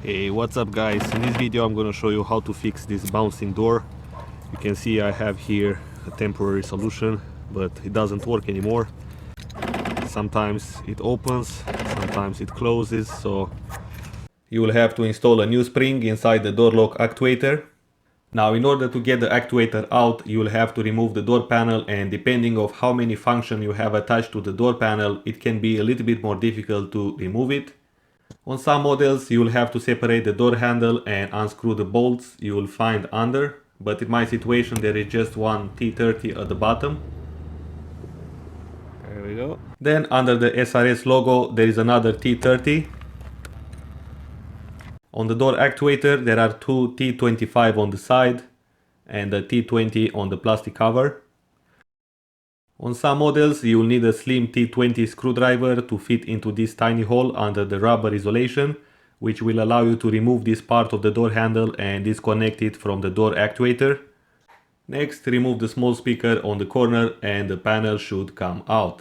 Hey, what's up guys? In this video I'm gonna show you how to fix this bouncing door. You can see I have here a temporary solution, but it doesn't work anymore. Sometimes it opens, sometimes it closes, so you will have to install a new spring inside the door lock actuator. Now, in order to get the actuator out, you will have to remove the door panel, and depending on how many functions you have attached to the door panel, it can be a little bit more difficult to remove it. On some models you will have to separate the door handle and unscrew the bolts you will find under, but in my situation there is just one T30 at the bottom. There we go. Then under the SRS logo there is another T30. On the door actuator there are two T25 on the side and a T20 on the plastic cover. On some models you will need a slim T20 screwdriver to fit into this tiny hole under the rubber isolation, which will allow you to remove this part of the door handle and disconnect it from the door actuator. Next, remove the small speaker on the corner and the panel should come out.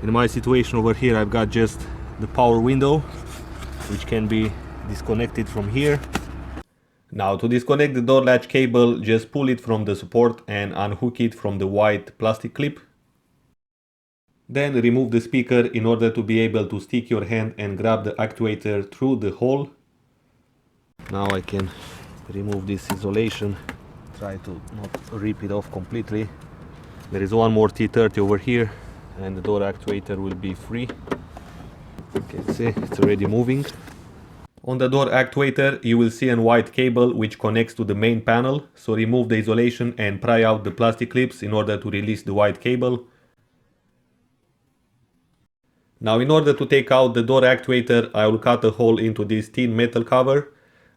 In my situation over here I've got just the power window, which can be disconnected from here. Now, to disconnect the door latch cable, just pull it from the support and unhook it from the white plastic clip. Then remove the speaker in order to be able to stick your hand and grab the actuator through the hole. Now I can remove this isolation, try to not rip it off completely. There is one more T30 over here and the door actuator will be free. You can see it's already moving. On the door actuator you will see a white cable which connects to the main panel, so remove the isolation and pry out the plastic clips in order to release the white cable. Now, in order to take out the door actuator I will cut a hole into this thin metal cover.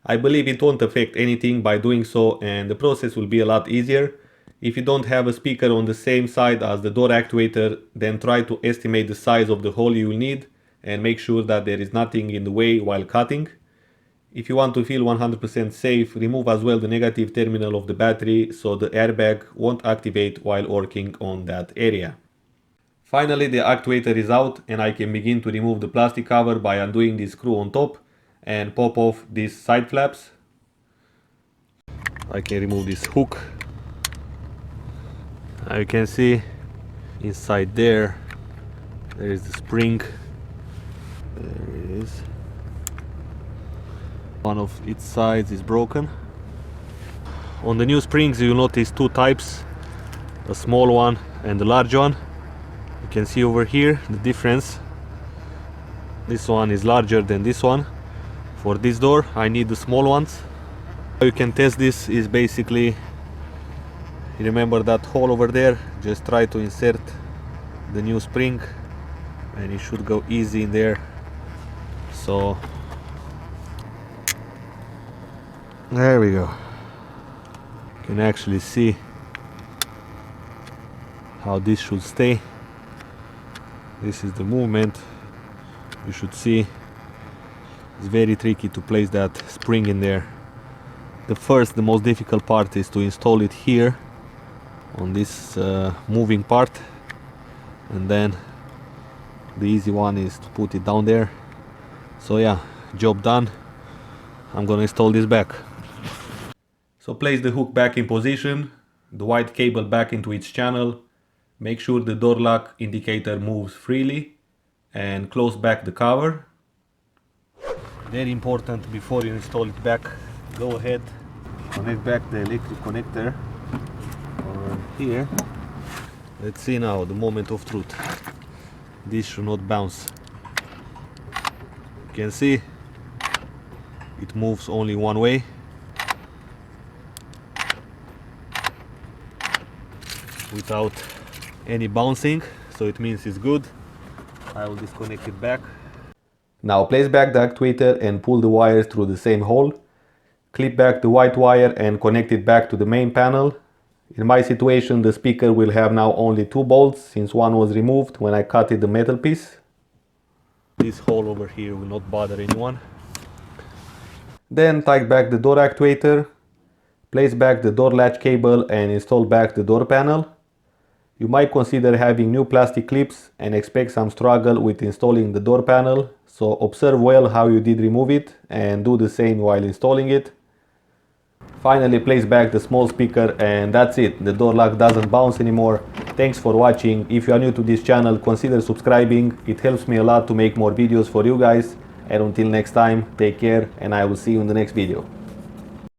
I believe it won't affect anything by doing so, and the process will be a lot easier. If you don't have a speaker on the same side as the door actuator, then try to estimate the size of the hole you will need and make sure that there is nothing in the way while cutting. If you want to feel 100% safe, remove as well the negative terminal of the battery so the airbag won't activate while working on that area. Finally, the actuator is out and I can begin to remove the plastic cover by undoing this screw on top and pop off these side flaps. I can remove this hook. Now you can see inside there is the spring. There it is. One of its sides is broken. On the new springs you notice two types, a small one and a large one. You can see over here the difference. This one is larger than this one. For this door I need the small ones. How you can test this is basically, remember that hole over there, just try to insert the new spring and it should go easy in there. So there we go. You can actually see how this should stay. This is the movement. You should see it's very tricky to place that spring in there. The most difficult part is to install it here on this moving part, and then the easy one is to put it down there. So yeah, job done. I'm gonna install this back. So place the hook back in position, the white cable back into its channel, make sure the door lock indicator moves freely, and close back the cover. Very important, before you install it back, go ahead, connect back the electric connector over here. Let's see now the moment of truth. This should not bounce. You can see it moves only one way. Without any bouncing, so it means it's good. I will disconnect it back. Now place back the actuator and pull the wires through the same hole. Clip back the white wire and connect it back to the main panel. In my situation the speaker will have now only two bolts since one was removed when I cut the metal piece. This hole over here will not bother anyone. Then tighten back the door actuator, place back the door latch cable and install back the door panel. You might consider having new plastic clips and expect some struggle with installing the door panel, so observe well how you did remove it and do the same while installing it. Finally, place back the small speaker and that's it. The door lock doesn't bounce anymore. Thanks for watching. If you are new to this channel, consider subscribing. It helps me a lot to make more videos for you guys. And until next time, take care and I will see you in the next video.